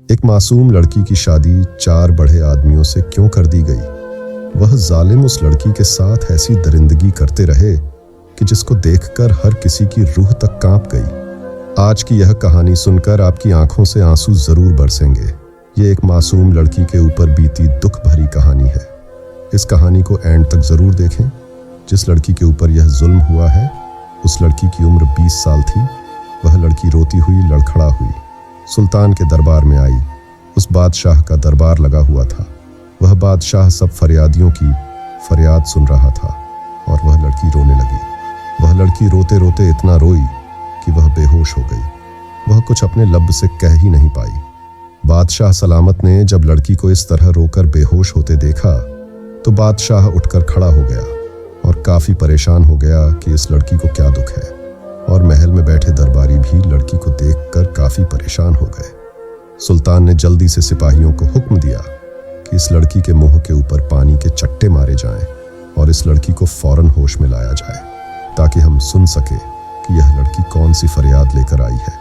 एक मासूम लड़की की शादी 4 बड़े आदमियों से क्यों कर दी गई? वह जालिम उस लड़की के साथ ऐसी दरिंदगी करते रहे कि जिसको देखकर हर किसी की रूह तक कांप गई। आज की यह कहानी सुनकर आपकी आंखों से आंसू जरूर बरसेंगे। ये एक मासूम लड़की के ऊपर बीती दुख भरी कहानी है। इस कहानी को एंड तक जरूर देखें। जिस लड़की के ऊपर यह जुल्म हुआ है, उस लड़की की उम्र 20 साल थी। वह लड़की रोती हुई लड़खड़ा हुई सुल्तान के दरबार में आई। उस बादशाह का दरबार लगा हुआ था। वह बादशाह सब फरियादियों की फरियाद सुन रहा था और वह लड़की रोने लगी। वह लड़की रोते रोते इतना रोई कि वह बेहोश हो गई। वह कुछ अपने लब से कह ही नहीं पाई। बादशाह सलामत ने जब लड़की को इस तरह रोकर बेहोश होते देखा तो बादशाह उठकर खड़ा हो गया और काफी परेशान हो गया कि इस लड़की को क्या दुख है। और महल में बैठे दरबारी भी लड़की को देखकर काफी परेशान हो गए। सुल्तान ने जल्दी से सिपाहियों को हुक्म दिया कि इस लड़की के मुंह के ऊपर पानी के चट्टे मारे जाएं और इस लड़की को फौरन होश में लाया जाए ताकि हम सुन सके कि यह लड़की कौन सी फरियाद लेकर आई है।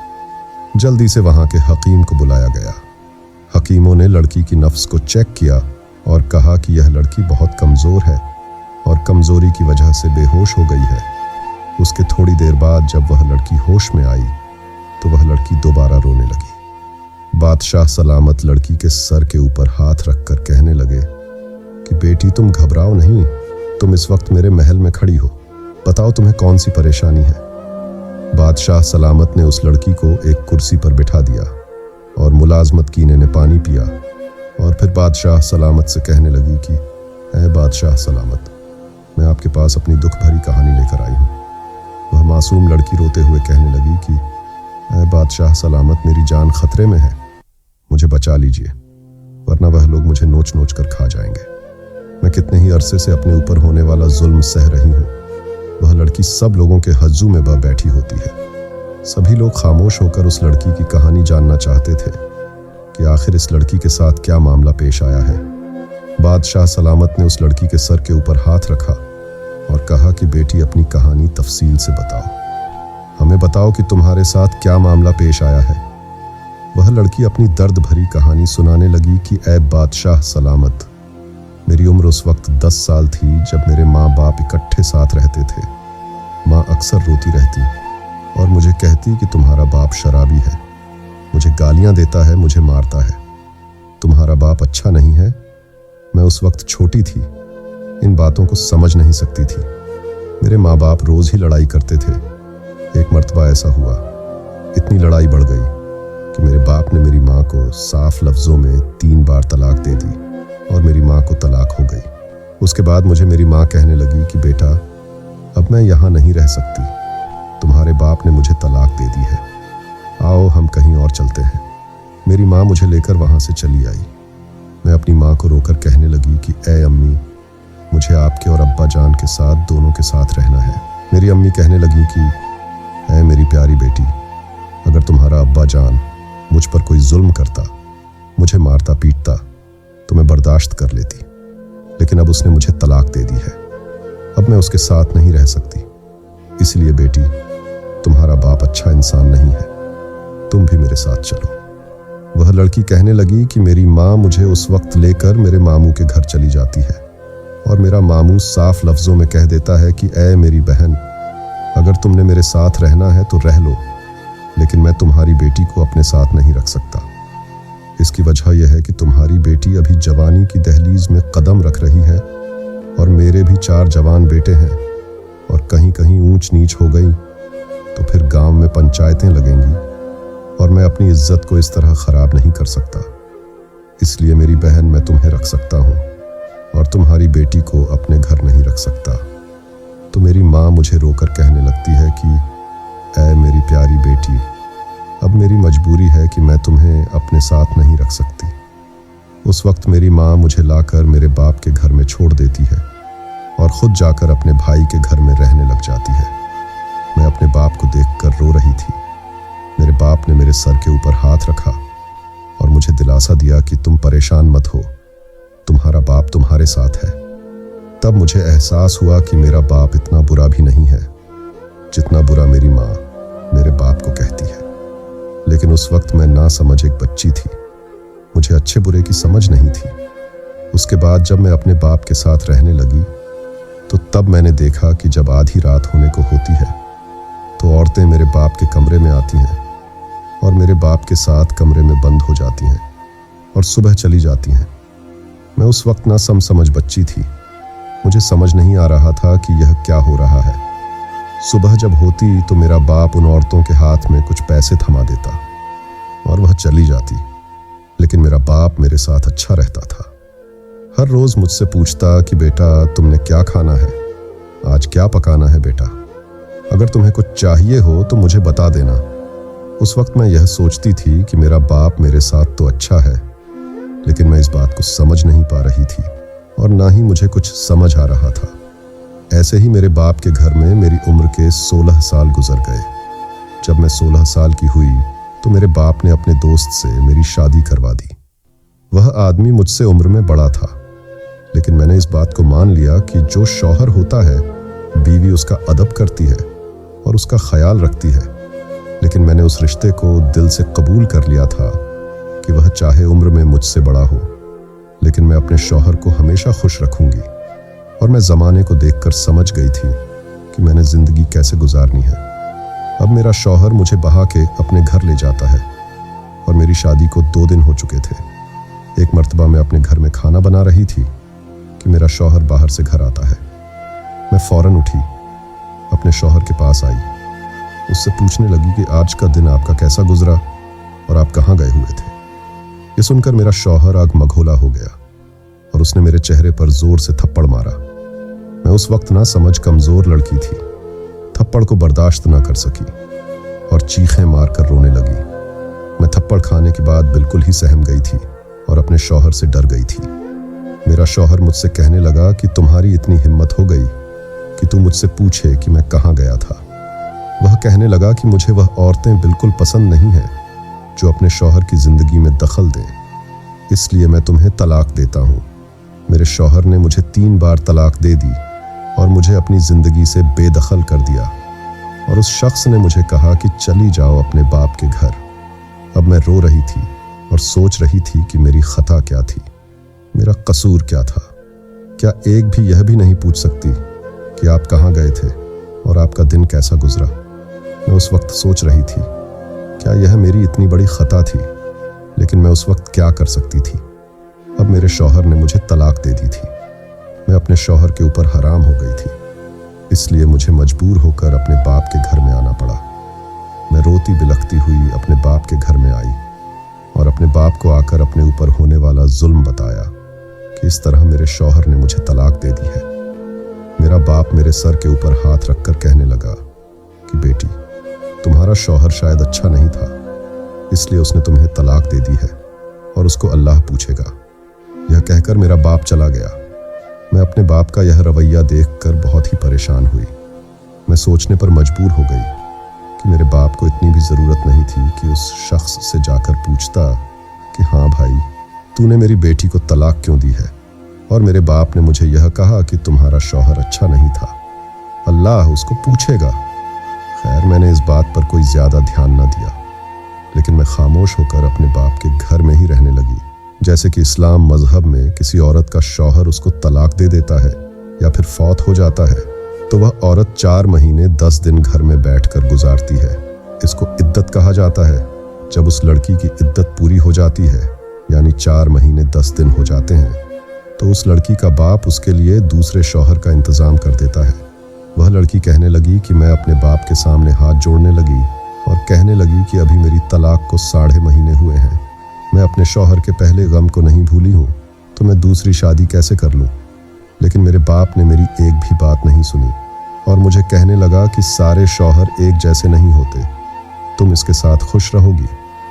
जल्दी से वहां के हकीम को बुलाया गया। हकीमों ने लड़की की नफ्स को चेक किया और कहा कि यह लड़की बहुत कमजोर है और कमजोरी की वजह से बेहोश हो गई है। उसके थोड़ी देर बाद जब वह लड़की होश में आई तो वह लड़की दोबारा रोने लगी। बादशाह सलामत लड़की के सर के ऊपर हाथ रखकर कहने लगे कि बेटी, तुम घबराओ नहीं। तुम इस वक्त मेरे महल में खड़ी हो। बताओ तुम्हें कौन सी परेशानी है। बादशाह सलामत ने उस लड़की को एक कुर्सी पर बिठा दिया और मुलाजमत कीने ने पानी पिया और फिर बादशाह सलामत से कहने लगी कि ऐ बादशाह सलामत, मैं आपके पास अपनी दुख भरी कहानी लेकर आई हूँ। वह मासूम लड़की रोते हुए कहने लगी कि ऐ बादशाह सलामत, मेरी जान खतरे में है, मुझे बचा लीजिए, वरना वह लोग मुझे नोच नोच कर खा जाएंगे। मैं कितने ही अरसे से अपने ऊपर होने वाला जुल्म सह रही हूँ। वह लड़की सब लोगों के हज्जू में बैठी होती है। सभी लोग खामोश होकर उस लड़की की कहानी जानना चाहते थे कि आखिर इस लड़की के साथ क्या मामला पेश आया है। बादशाह सलामत ने उस लड़की के सर के ऊपर हाथ रखा और कहा कि बेटी, अपनी कहानी तफसील से बताओ। हमें बताओ कि तुम्हारे साथ क्या मामला पेश आया है। वह लड़की अपनी दर्द भरी कहानी सुनाने लगी कि ऐ बादशाह सलामत, मेरी उम्र उस वक्त 10 साल थी जब मेरे माँ बाप इकट्ठे साथ रहते थे। माँ अक्सर रोती रहती और मुझे कहती कि तुम्हारा बाप शराबी है, मुझे गालियाँ देता है, मुझे मारता है, तुम्हारा बाप अच्छा नहीं है। मैं उस वक्त छोटी थी, इन बातों को समझ नहीं सकती थी। मेरे माँ बाप रोज ही लड़ाई करते थे। एक मर्तबा ऐसा हुआ, इतनी लड़ाई बढ़ गई कि मेरे बाप ने मेरी माँ को साफ लफ्जों में 3 बार तलाक दे दी और मेरी माँ को तलाक हो गई। उसके बाद मुझे मेरी माँ कहने लगी कि बेटा, अब मैं यहाँ नहीं रह सकती, तुम्हारे बाप ने मुझे तलाक दे दी है, आओ हम कहीं और चलते हैं। मेरी माँ मुझे लेकर वहाँ से चली आई। मैं अपनी माँ को रोकर कहने लगी कि ऐ अम्मी, मुझे आपके और अब्बा जान के साथ दोनों के साथ रहना है। मेरी अम्मी कहने लगी कि ऐ मेरी प्यारी बेटी, अगर तुम्हारा अब्बा जान मुझ पर कोई जुल्म करता, मुझे मारता पीटता तो मैं बर्दाश्त कर लेती, लेकिन अब उसने मुझे तलाक दे दी है। अब मैं उसके साथ नहीं रह सकती। इसलिए बेटी, तुम्हारा बाप अच्छा इंसान नहीं है, तुम भी मेरे साथ चलो। वह लड़की कहने लगी कि मेरी माँ मुझे उस वक्त लेकर मेरे मामू के घर चली जाती है और मेरा मामू साफ लफ्जों में कह देता है कि ऐ मेरी बहन, अगर तुमने मेरे साथ रहना है तो रह लो, लेकिन मैं तुम्हारी बेटी को अपने साथ नहीं रख सकता। इसकी वजह यह है कि तुम्हारी बेटी अभी जवानी की दहलीज में कदम रख रही है और मेरे भी 4 जवान बेटे हैं, और कहीं कहीं ऊंच नीच हो गई तो फिर गांव में पंचायतें लगेंगी और मैं अपनी इज्जत को इस तरह खराब नहीं कर सकता। इसलिए मेरी बहन, मैं तुम्हें रख सकता हूँ और तुम्हारी बेटी को अपने घर नहीं रख सकता। तो मेरी माँ मुझे रोकर कहने लगती है कि ऐ मेरी प्यारी बेटी, अब मेरी मजबूरी है कि मैं तुम्हें अपने साथ नहीं रख सकती। उस वक्त मेरी माँ मुझे लाकर मेरे बाप के घर में छोड़ देती है और खुद जाकर अपने भाई के घर में रहने लग जाती है। मैं अपने बाप को देखकर रो रही थी। मेरे बाप ने मेरे सर के ऊपर हाथ रखा और मुझे दिलासा दिया कि तुम परेशान मत हो, तुम्हारा बाप तुम्हारे साथ है। तब मुझे एहसास हुआ कि मेरा बाप इतना बुरा भी नहीं है जितना बुरा मेरी माँ मेरे बाप को कहती है। लेकिन उस वक्त मैं ना समझ एक बच्ची थी। मुझे अच्छे बुरे की समझ नहीं थी। उसके बाद जब मैं अपने बाप के साथ रहने लगी तो तब मैंने देखा कि जब आधी रात होने को होती है तो औरतें मेरे बाप के कमरे में आती हैं और मेरे बाप के साथ कमरे में बंद हो जाती हैं और सुबह चली जाती हैं। मैं उस वक्त ना समझ बच्ची थी। मुझे समझ नहीं आ रहा था कि यह क्या हो रहा है। सुबह जब होती तो मेरा बाप उन औरतों के हाथ में कुछ पैसे थमा देता और वह चली जाती, लेकिन मेरा बाप मेरे साथ अच्छा रहता था। हर रोज मुझसे पूछता कि बेटा तुमने क्या खाना है, आज क्या पकाना है बेटा, अगर तुम्हें कुछ चाहिए हो तो मुझे बता देना। उस वक्त मैं यह सोचती थी कि मेरा बाप मेरे साथ तो अच्छा है, लेकिन मैं इस बात को समझ नहीं पा रही थी और ना ही मुझे कुछ समझ आ रहा था। ऐसे ही मेरे बाप के घर में मेरी उम्र के 16 साल गुजर गए। जब मैं 16 साल की हुई तो मेरे बाप ने अपने दोस्त से मेरी शादी करवा दी। वह आदमी मुझसे उम्र में बड़ा था, लेकिन मैंने इस बात को मान लिया कि जो शौहर होता है बीवी उसका अदब करती है और उसका ख्याल रखती है। लेकिन मैंने उस रिश्ते को दिल से कबूल कर लिया था कि वह चाहे उम्र में मुझसे बड़ा हो, लेकिन मैं अपने शौहर को हमेशा खुश रखूंगी। और मैं ज़माने को देखकर समझ गई थी कि मैंने ज़िंदगी कैसे गुजारनी है। अब मेरा शौहर मुझे बहा के अपने घर ले जाता है और मेरी शादी को 2 दिन हो चुके थे। एक मर्तबा मैं अपने घर में खाना बना रही थी कि मेरा शौहर बाहर से घर आता है। मैं फौरन उठी, अपने शौहर के पास आई, उससे पूछने लगी कि आज का दिन आपका कैसा गुजरा और आप कहाँ गए हुए थे। ये सुनकर मेरा शौहर आग मघोला हो गया और उसने मेरे चेहरे पर जोर से थप्पड़ मारा। मैं उस वक्त ना समझ कमजोर लड़की थी, थप्पड़ को बर्दाश्त ना कर सकी और चीखें मारकर रोने लगी। मैं थप्पड़ खाने के बाद बिल्कुल ही सहम गई थी और अपने शौहर से डर गई थी। मेरा शौहर मुझसे कहने लगा कि तुम्हारी इतनी हिम्मत हो गई कि तू मुझसे पूछे कि मैं कहाँ गया था। वह कहने लगा कि मुझे वह औरतें बिल्कुल पसंद नहीं हैं जो अपने शौहर की जिंदगी में दखल दें, इसलिए मैं तुम्हें तलाक देता हूँ। मेरे शौहर ने मुझे 3 बार तलाक दे दी और मुझे अपनी जिंदगी से बेदखल कर दिया और उस शख्स ने मुझे कहा कि चली जाओ अपने बाप के घर। अब मैं रो रही थी और सोच रही थी कि मेरी खता क्या थी, मेरा कसूर क्या था। क्या एक भी यह भी नहीं पूछ सकती कि आप कहाँ गए थे और आपका दिन कैसा गुजरा। मैं उस वक्त सोच रही थी क्या यह मेरी इतनी बड़ी खता थी, लेकिन मैं उस वक्त क्या कर सकती थी। अब मेरे शौहर ने मुझे तलाक दे दी थी। मैं अपने शौहर के ऊपर हराम हो गई थी, इसलिए मुझे मजबूर होकर अपने बाप के घर में आना पड़ा। मैं रोती बिलखती हुई अपने बाप के घर में आई और अपने बाप को आकर अपने ऊपर होने वाला जुल्म बताया कि इस तरह मेरे शौहर ने मुझे तलाक दे दी है। मेरा बाप मेरे सर के ऊपर हाथ रखकर कहने लगा कि बेटी, तुम्हारा शौहर शायद अच्छा नहीं था, इसलिए उसने तुम्हें तलाक दे दी है और उसको अल्लाह पूछेगा। यह कहकर मेरा बाप चला गया। मैं अपने बाप का यह रवैया देखकर बहुत ही परेशान हुई। मैं सोचने पर मजबूर हो गई कि मेरे बाप को इतनी भी ज़रूरत नहीं थी कि उस शख्स से जाकर पूछता कि हाँ भाई, तूने मेरी बेटी को तलाक क्यों दी है। और मेरे बाप ने मुझे यह कहा कि तुम्हारा शौहर अच्छा नहीं था, अल्लाह उसको पूछेगा। खैर, मैंने इस बात पर कोई ज़्यादा ध्यान न दिया, लेकिन मैं खामोश होकर अपने बाप के घर में ही रहने लगी। जैसे कि इस्लाम मजहब में किसी औरत का शौहर उसको तलाक दे देता है या फिर फौत हो जाता है तो वह औरत 4 महीने 10 दिन घर में बैठकर गुजारती है। इसको इद्दत कहा जाता है। जब उस लड़की की इद्दत पूरी हो जाती है, यानी 4 महीने 10 दिन हो जाते हैं, तो उस लड़की का बाप उसके लिए दूसरे शौहर का इंतज़ाम कर देता है। वह लड़की कहने लगी कि मैं अपने बाप के सामने हाथ जोड़ने लगी और कहने लगी कि अभी मेरी तलाक को 6.5 महीने हुए हैं, मैं अपने शौहर के पहले गम को नहीं भूली हूँ, तो मैं दूसरी शादी कैसे कर लूँ। लेकिन मेरे बाप ने मेरी एक भी बात नहीं सुनी और मुझे कहने लगा कि सारे शौहर एक जैसे नहीं होते, तुम इसके साथ खुश रहोगी।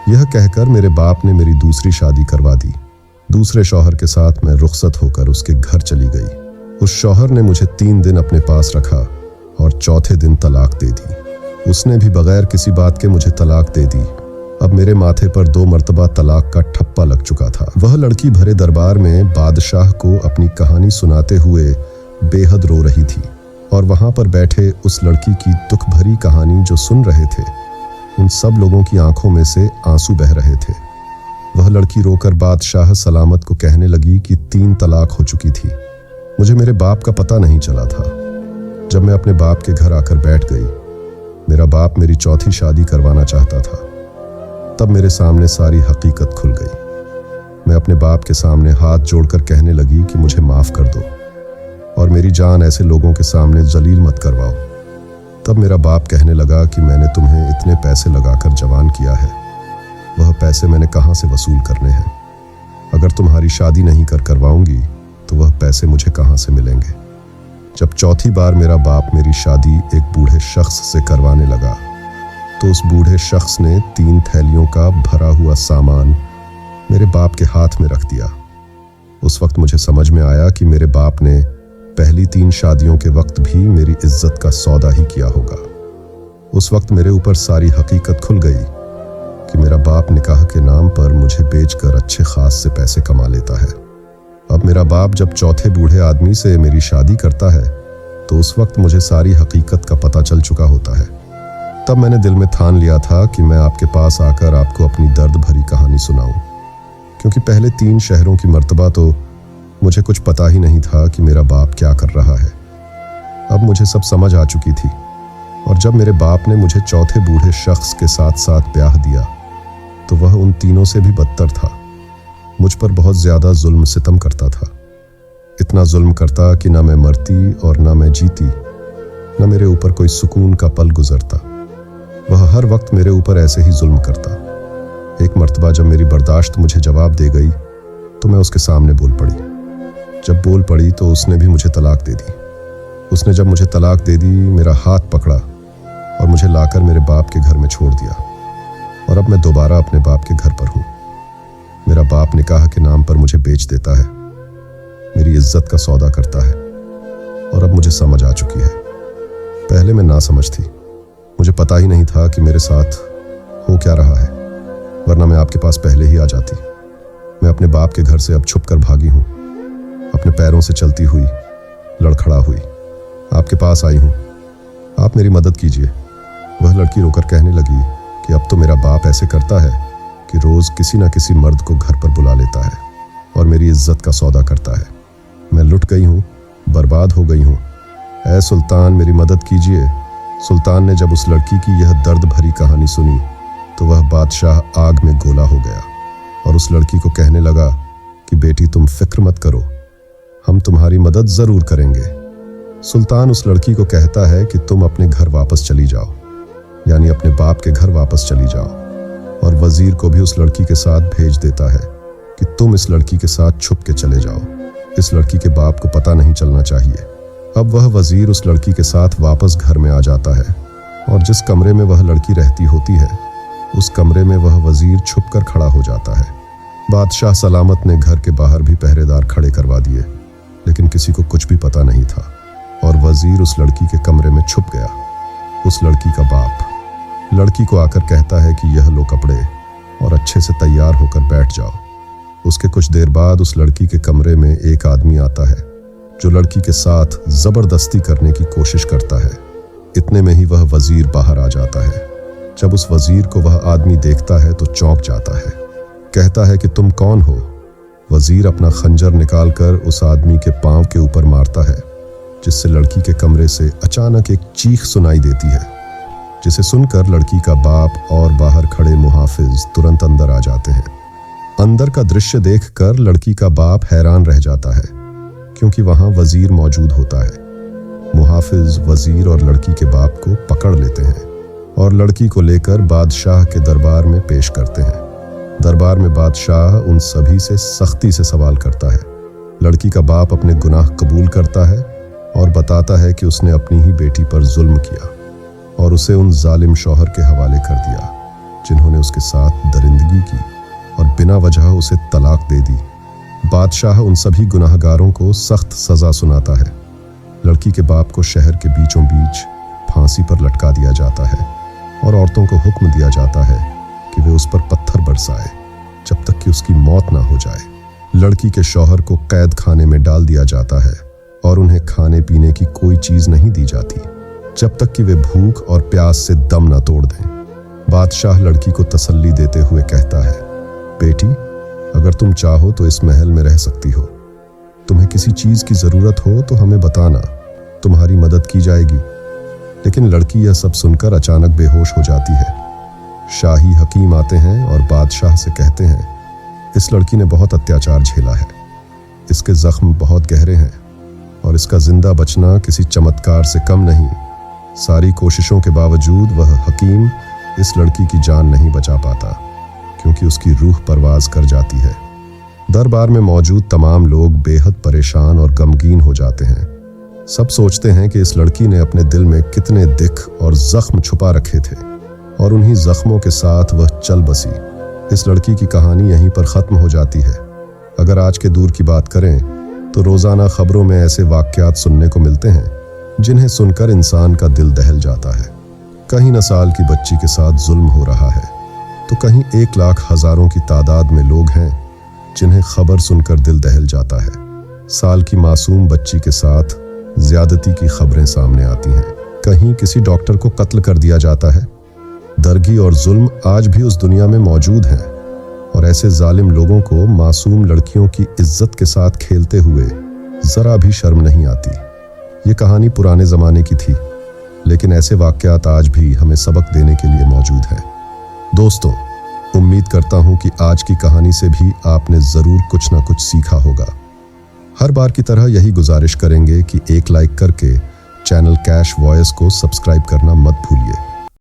यह कहकर मेरे बाप ने मेरी दूसरी शादी करवा दी। दूसरे शौहर के साथ मैं रुखसत होकर उसके घर चली गई। उस शौहर ने मुझे 3 दिन अपने पास रखा और चौथे दिन तलाक दे दी। उसने भी बगैर किसी बात के मुझे तलाक दे दी। अब मेरे माथे पर 2 मर्तबा तलाक का ठप्पा लग चुका था। वह लड़की भरे दरबार में बादशाह को अपनी कहानी सुनाते हुए बेहद रो रही थी और वहां पर बैठे उस लड़की की दुख भरी कहानी जो सुन रहे थे, उन सब लोगों की आंखों में से आंसू बह रहे थे। वह लड़की रोकर बादशाह सलामत को कहने लगी कि 3 तलाक हो चुकी थी। मुझे मेरे बाप का पता नहीं चला था। जब मैं अपने बाप के घर आकर बैठ गई, मेरा बाप मेरी चौथी शादी करवाना चाहता था। तब मेरे सामने सारी हकीकत खुल गई। मैं अपने बाप के सामने हाथ जोड़कर कहने लगी कि मुझे माफ़ कर दो और मेरी जान ऐसे लोगों के सामने जलील मत करवाओ। तब मेरा बाप कहने लगा कि मैंने तुम्हें इतने पैसे लगाकर जवान किया है, वह पैसे मैंने कहाँ से वसूल करने हैं? अगर तुम्हारी शादी नहीं करवाऊंगी तो वह पैसे मुझे कहाँ से मिलेंगे? जब चौथी बार मेरा बाप मेरी शादी एक बूढ़े शख्स से करवाने लगा तो उस बूढ़े शख्स ने 3 थैलियों का भरा हुआ सामान मेरे बाप के हाथ में रख दिया। उस वक्त मुझे समझ में आया कि मेरे बाप ने पहली 3 शादियों के वक्त भी मेरी इज्जत का सौदा ही किया होगा। उस वक्त मेरे ऊपर सारी हकीकत खुल गई कि मेरा बाप निकाह के नाम पर मुझे बेचकर अच्छे खास से पैसे कमा लेता है। अब मेरा बाप जब चौथे बूढ़े आदमी से मेरी शादी करता है तो उस वक्त मुझे सारी हकीकत का पता चल चुका होता है। तब मैंने दिल में ठान लिया था कि मैं आपके पास आकर आपको अपनी दर्द भरी कहानी सुनाऊं, क्योंकि पहले 3 शहरों की मर्तबा तो मुझे कुछ पता ही नहीं था कि मेरा बाप क्या कर रहा है। अब मुझे सब समझ आ चुकी थी, और जब मेरे बाप ने मुझे चौथे बूढ़े शख्स के साथ साथ ब्याह दिया तो वह उन तीनों से भी बदतर था। मुझ पर बहुत ज़्यादा जुल्म सितम करता था। इतना जुल्म करता कि ना मैं मरती और ना मैं जीती, न मेरे ऊपर कोई सुकून का पल गुजरता। वह हर वक्त मेरे ऊपर ऐसे ही जुल्म करता। एक मर्तबा जब मेरी बर्दाश्त मुझे जवाब दे गई तो मैं उसके सामने बोल पड़ी। जब बोल पड़ी तो उसने भी मुझे तलाक दे दी। उसने जब मुझे तलाक दे दी, मेरा हाथ पकड़ा और मुझे लाकर मेरे बाप के घर में छोड़ दिया, और अब मैं दोबारा अपने बाप के घर पर हूँ। मेरा बाप निकाह के नाम पर मुझे बेच देता है, मेरी इज्जत का सौदा करता है, और अब मुझे समझ आ चुकी है। पहले मैं ना समझ थी, मुझे पता ही नहीं था कि मेरे साथ हो क्या रहा है, वरना मैं आपके पास पहले ही आ जाती। मैं अपने बाप के घर से अब छुप कर भागी हूँ, अपने पैरों से चलती हुई, लड़खड़ा हुई आपके पास आई हूँ। आप मेरी मदद कीजिए। वह लड़की रोकर कहने लगी कि अब तो मेरा बाप ऐसे करता है कि रोज़ किसी न किसी मर्द को घर पर बुला लेता है और मेरी इज्जत का सौदा करता है। मैं लुट गई हूँ, बर्बाद हो गई हूँ। ऐ सुल्तान, मेरी मदद कीजिए। सुल्तान ने जब उस लड़की की यह दर्द भरी कहानी सुनी तो वह बादशाह आग में गोला हो गया और उस लड़की को कहने लगा कि बेटी, तुम फिक्र मत करो, हम तुम्हारी मदद ज़रूर करेंगे। सुल्तान उस लड़की को कहता है कि तुम अपने घर वापस चली जाओ, यानी अपने बाप के घर वापस चली जाओ, और वजीर को भी उस लड़की के साथ भेज देता है कि तुम इस लड़की के साथ छुप के चले जाओ। इस लड़की के बाप को पता नहीं चलना चाहिए। अब वह वजीर उस लड़की के साथ वापस घर में आ जाता है, और जिस कमरे में वह लड़की रहती होती है उस कमरे में वह वजीर छुप कर खड़ा हो जाता है। बादशाह सलामत ने घर के बाहर भी पहरेदार खड़े करवा दिए, लेकिन किसी को कुछ भी पता नहीं था, और वजीर उस लड़की के कमरे में छुप गया। उस लड़की का बाप लड़की को आकर कहता है कि यह लो कपड़े और अच्छे से तैयार होकर बैठ जाओ। उसके कुछ देर बाद उस लड़की के कमरे में एक आदमी आता है जो लड़की के साथ जबरदस्ती करने की कोशिश करता है। इतने में ही वह वजीर बाहर आ जाता है। जब उस वजीर को वह आदमी देखता है तो चौंक जाता है, कहता है कि तुम कौन हो? वजीर अपना खंजर निकालकर उस आदमी के पांव के ऊपर मारता है, जिससे लड़की के कमरे से अचानक एक चीख सुनाई देती है, जिसे सुनकर लड़की का बाप और बाहर खड़े मुहाफिज तुरंत अंदर आ जाते हैं। अंदर का दृश्य देखकर लड़की का बाप हैरान रह जाता है, क्योंकि वहां वजीर मौजूद होता है। मुहाफिज वजीर और लड़की के बाप को पकड़ लेते हैं और लड़की को लेकर बादशाह के दरबार में पेश करते हैं। दरबार में बादशाह उन सभी से सख्ती से सवाल करता है। लड़की का बाप अपने गुनाह कबूल करता है और बताता है कि उसने अपनी ही बेटी पर जुल्म किया और उसे उन जालिम शौहर के हवाले कर दिया, जिन्होंने उसके साथ दरिंदगी की और बिना वजह उसे तलाक दे दी। बादशाह उन सभी गुनाहगारों को सख्त सजा सुनाता है। लड़की के बाप को शहर के बीचों बीच फांसी पर लटका दिया जाता है और औरतों को हुक्म दिया जाता है कि वे उस पर पत्थर बरसाए जब तक कि उसकी मौत ना हो जाए। लड़की के शौहर को कैद खाने में डाल दिया जाता है और उन्हें खाने पीने की कोई चीज नहीं दी जाती जब तक कि वे भूख और प्यास से दम न तोड़ दें। बादशाह लड़की को तसल्ली देते हुए कहता है, बेटी, अगर तुम चाहो तो इस महल में रह सकती हो। तुम्हें किसी चीज की जरूरत हो तो हमें बताना, तुम्हारी मदद की जाएगी। लेकिन लड़की यह सब सुनकर अचानक बेहोश हो जाती है। शाही हकीम आते हैं और बादशाह से कहते हैं, इस लड़की ने बहुत अत्याचार झेला है, इसके जख्म बहुत गहरे हैं और इसका जिंदा बचना किसी चमत्कार से कम नहीं। सारी कोशिशों के बावजूद वह हकीम इस लड़की की जान नहीं बचा पाता, क्योंकि उसकी रूह परवाज कर जाती है। दरबार में मौजूद तमाम लोग बेहद परेशान और गमगीन हो जाते हैं। सब सोचते हैं कि इस लड़की ने अपने दिल में कितने दुख और जख्म छुपा रखे थे और उन्हीं जख्मों के साथ वह चल बसी। इस लड़की की कहानी यहीं पर ख़त्म हो जाती है। अगर आज के दौर की बात करें तो रोज़ाना खबरों में ऐसे वाक़यात सुनने को मिलते हैं जिन्हें सुनकर इंसान का दिल दहल जाता है। कहीं 9 साल की बच्ची के साथ जुल्म हो रहा है तो कहीं 1 लाख हज़ारों की तादाद में लोग हैं जिन्हें खबर सुनकर दिल दहल जाता है। साल की मासूम बच्ची के साथ ज्यादती की खबरें सामने आती हैं। कहीं किसी डॉक्टर को कत्ल कर दिया जाता है। दरगी और जुल्म आज भी उस दुनिया में मौजूद हैं और ऐसे जालिम लोगों को मासूम लड़कियों की इज्जत के साथ खेलते हुए जरा भी शर्म नहीं आती। ये कहानी पुराने ज़माने की थी, लेकिन ऐसे वाक़यात आज भी हमें सबक देने के लिए मौजूद हैं। दोस्तों, उम्मीद करता हूँ कि आज की कहानी से भी आपने ज़रूर कुछ ना कुछ सीखा होगा। हर बार की तरह यही गुजारिश करेंगे कि एक लाइक करके चैनल कैश वॉइस को सब्सक्राइब करना मत भूलिए।